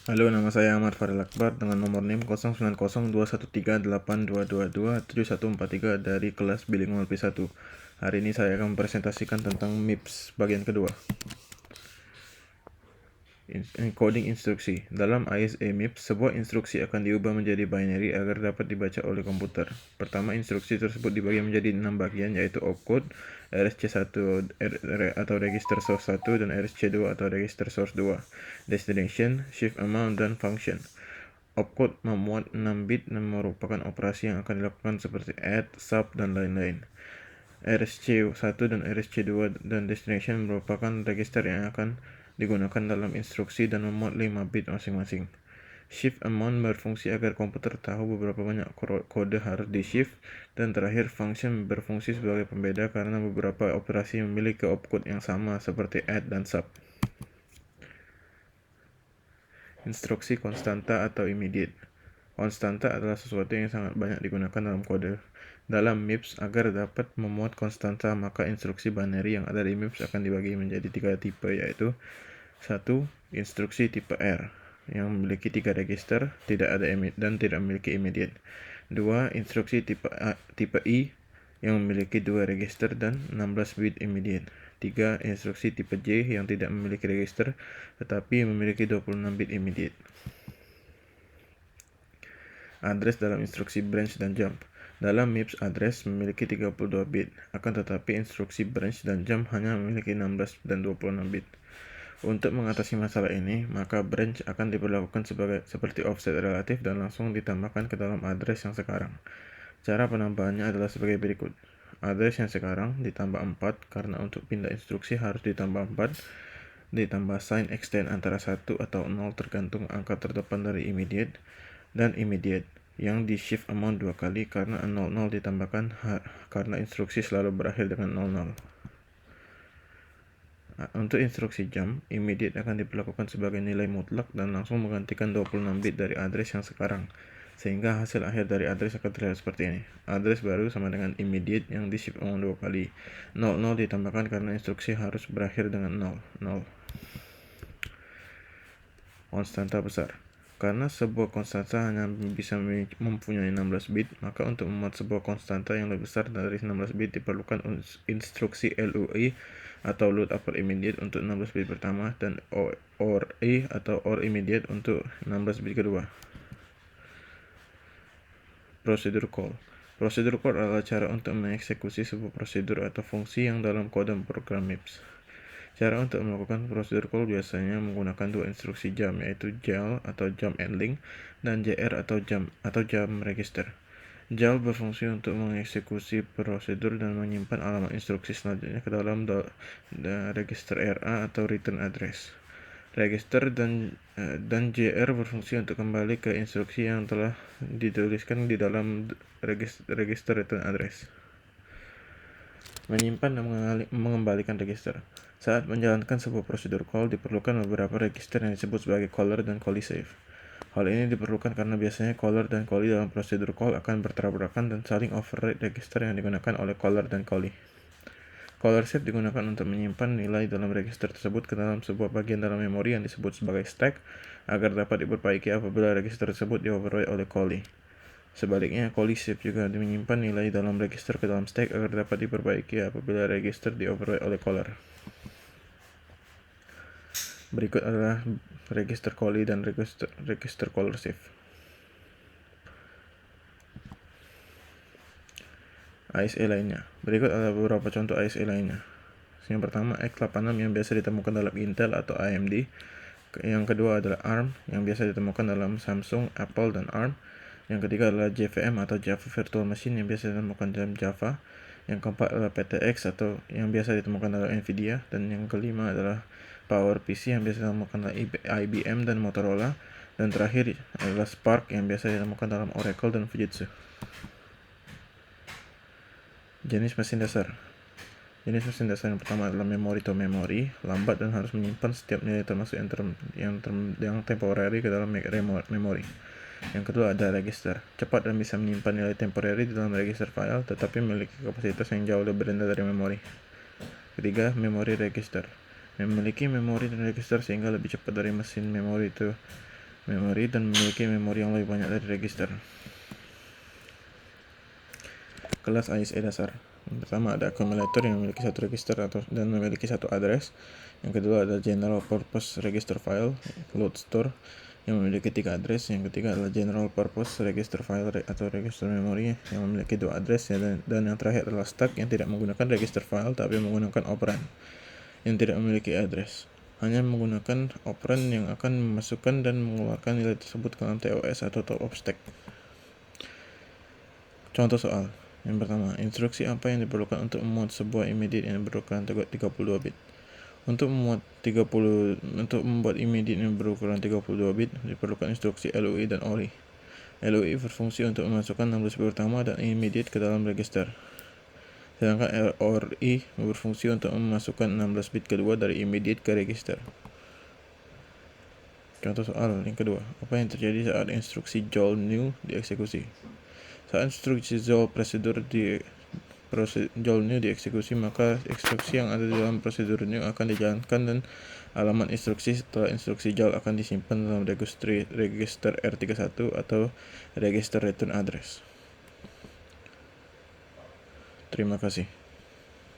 Halo, nama saya Ahmad Farel Akbar dengan nomor NIM 09021382227143 dari kelas Bilingual P1. Hari ini saya akan mempresentasikan tentang MIPS bagian kedua. Encoding instruksi. Dalam ISA MIPS, sebuah instruksi akan diubah menjadi binary agar dapat dibaca oleh komputer. Pertama, instruksi tersebut dibagi menjadi 6 bagian, yaitu opcode, RSC1 atau register source 1, dan RSC2 atau register source 2, destination, shift amount, dan function. Opcode memuat 6 bit dan merupakan operasi yang akan dilakukan seperti add, sub, dan lain-lain. RSC1 dan RSC2 dan destination merupakan register yang akan digunakan dalam instruksi dan memuat 5 bit masing-masing. Shift amount berfungsi agar komputer tahu beberapa banyak kode harus di-shift, dan terakhir function berfungsi sebagai pembeda karena beberapa operasi memiliki opcode yang sama seperti add dan sub. Instruksi konstanta atau immediate. Konstanta adalah sesuatu yang sangat banyak digunakan dalam kode. Dalam MIPS, agar dapat memuat konstanta, maka instruksi binary yang ada di MIPS akan dibagi menjadi 3 tipe, yaitu 1. Instruksi tipe R yang memiliki 3 register, dan tidak memiliki immediate. 2. Instruksi tipe I yang memiliki 2 register dan 16 bit immediate. 3. Instruksi tipe J yang tidak memiliki register tetapi memiliki 26 bit immediate. Address dalam instruksi branch dan jump. Dalam MIPS, address memiliki 32 bit, akan tetapi instruksi branch dan jump hanya memiliki 16 dan 26 bit. Untuk mengatasi masalah ini, maka branch akan diperlakukan seperti offset relatif dan langsung ditambahkan ke dalam address yang sekarang. Cara penambahannya adalah sebagai berikut. Address yang sekarang ditambah 4, karena untuk pindah instruksi harus ditambah 4, ditambah sign extend antara 1 atau 0 tergantung angka terdepan dari immediate, dan immediate yang di shift amount 2 kali karena 00 ditambahkan karena instruksi selalu berakhir dengan 00. Untuk instruksi jump, immediate akan diperlakukan sebagai nilai mutlak dan langsung menggantikan 26 bit dari address yang sekarang, sehingga hasil akhir dari address akan terlihat seperti ini. Address baru sama dengan immediate yang di shift amount 2 kali. 00 ditambahkan karena instruksi harus berakhir dengan 00. Konstanta besar. Karena sebuah konstanta hanya bisa mempunyai 16 bit, maka untuk memuat sebuah konstanta yang lebih besar dari 16 bit diperlukan instruksi LUI atau load upper immediate untuk 16 bit pertama dan OR atau OR immediate untuk 16 bit kedua. Prosedur call. Prosedur call adalah cara untuk mengeksekusi sebuah prosedur atau fungsi yang dalam kode program MIPS. Cara untuk melakukan prosedur call biasanya menggunakan dua instruksi jump, yaitu JAL atau jump ending dan JR atau jump register. JAL berfungsi untuk mengeksekusi prosedur dan menyimpan alamat instruksi selanjutnya ke dalam register RA atau return address. Register dan JR berfungsi untuk kembali ke instruksi yang telah dituliskan di dalam register return address. Menyimpan dan mengembalikan register. Saat menjalankan sebuah prosedur call, diperlukan beberapa register yang disebut sebagai caller dan callee save. Hal ini diperlukan karena biasanya caller dan callee dalam prosedur call akan bertabrakan dan saling override register yang digunakan oleh caller dan callee. Caller save digunakan untuk menyimpan nilai dalam register tersebut ke dalam sebuah bagian dalam memori yang disebut sebagai stack agar dapat diperbaiki apabila register tersebut di-override oleh callee. Sebaliknya, callee save juga menyimpan nilai dalam register ke dalam stack agar dapat diperbaiki apabila register di-override oleh caller. Berikut adalah register callee dan register caller save. ISA lainnya. Berikut adalah beberapa contoh ISA lainnya. Yang pertama, x86 yang biasa ditemukan dalam Intel atau AMD. Yang kedua adalah ARM yang biasa ditemukan dalam Samsung, Apple, dan ARM. Yang ketiga adalah JVM atau Java Virtual Machine yang biasa ditemukan dalam Java. Yang keempat adalah PTX atau yang biasa ditemukan dalam Nvidia. Dan yang kelima adalah PowerPC yang biasa ditemukan dalam IBM dan Motorola. Dan terakhir adalah Spark yang biasa ditemukan dalam Oracle dan Fujitsu. Jenis mesin dasar. Jenis mesin dasar yang pertama adalah memory to memory, lambat dan harus menyimpan setiap nilai termasuk yang temporary ke dalam memori. Yang kedua ada register, cepat dan bisa menyimpan nilai temporary di dalam register file, tetapi memiliki kapasitas yang jauh lebih rendah dari memori. Ketiga, memory register, memiliki memori dan register sehingga lebih cepat dari mesin memori to memori dan memiliki memori yang lebih banyak dari register. Kelas ISA dasar. Yang pertama ada accumulator yang memiliki satu register dan memiliki satu address. Yang kedua ada general purpose register file, load store, yang memiliki 3 address. Yang ketiga adalah general purpose register file atau register memory yang memiliki 2 address. Dan yang terakhir adalah stack yang tidak menggunakan register file tapi menggunakan operand yang tidak memiliki address, hanya menggunakan operand yang akan memasukkan dan mengeluarkan nilai tersebut ke dalam TOS atau top of stack. Contoh soal. Yang pertama, instruksi apa yang diperlukan untuk memuat sebuah immediate yang berukuran 32 bit? Untuk membuat immediate yang berukuran 32 bit diperlukan instruksi LUI dan ORI. LUI berfungsi untuk memasukkan 16 bit pertama dan immediate ke dalam register. Sedangkan ORI berfungsi untuk memasukkan 16 bit kedua dari immediate ke register. Contoh soal yang kedua, apa yang terjadi saat instruksi JOL new dieksekusi? Saat instruksi JOL new dieksekusi, maka instruksi yang ada di dalam prosedur new akan dijalankan dan alamat instruksi setelah instruksi JOL akan disimpan dalam register R31 atau register return address. Terima kasih.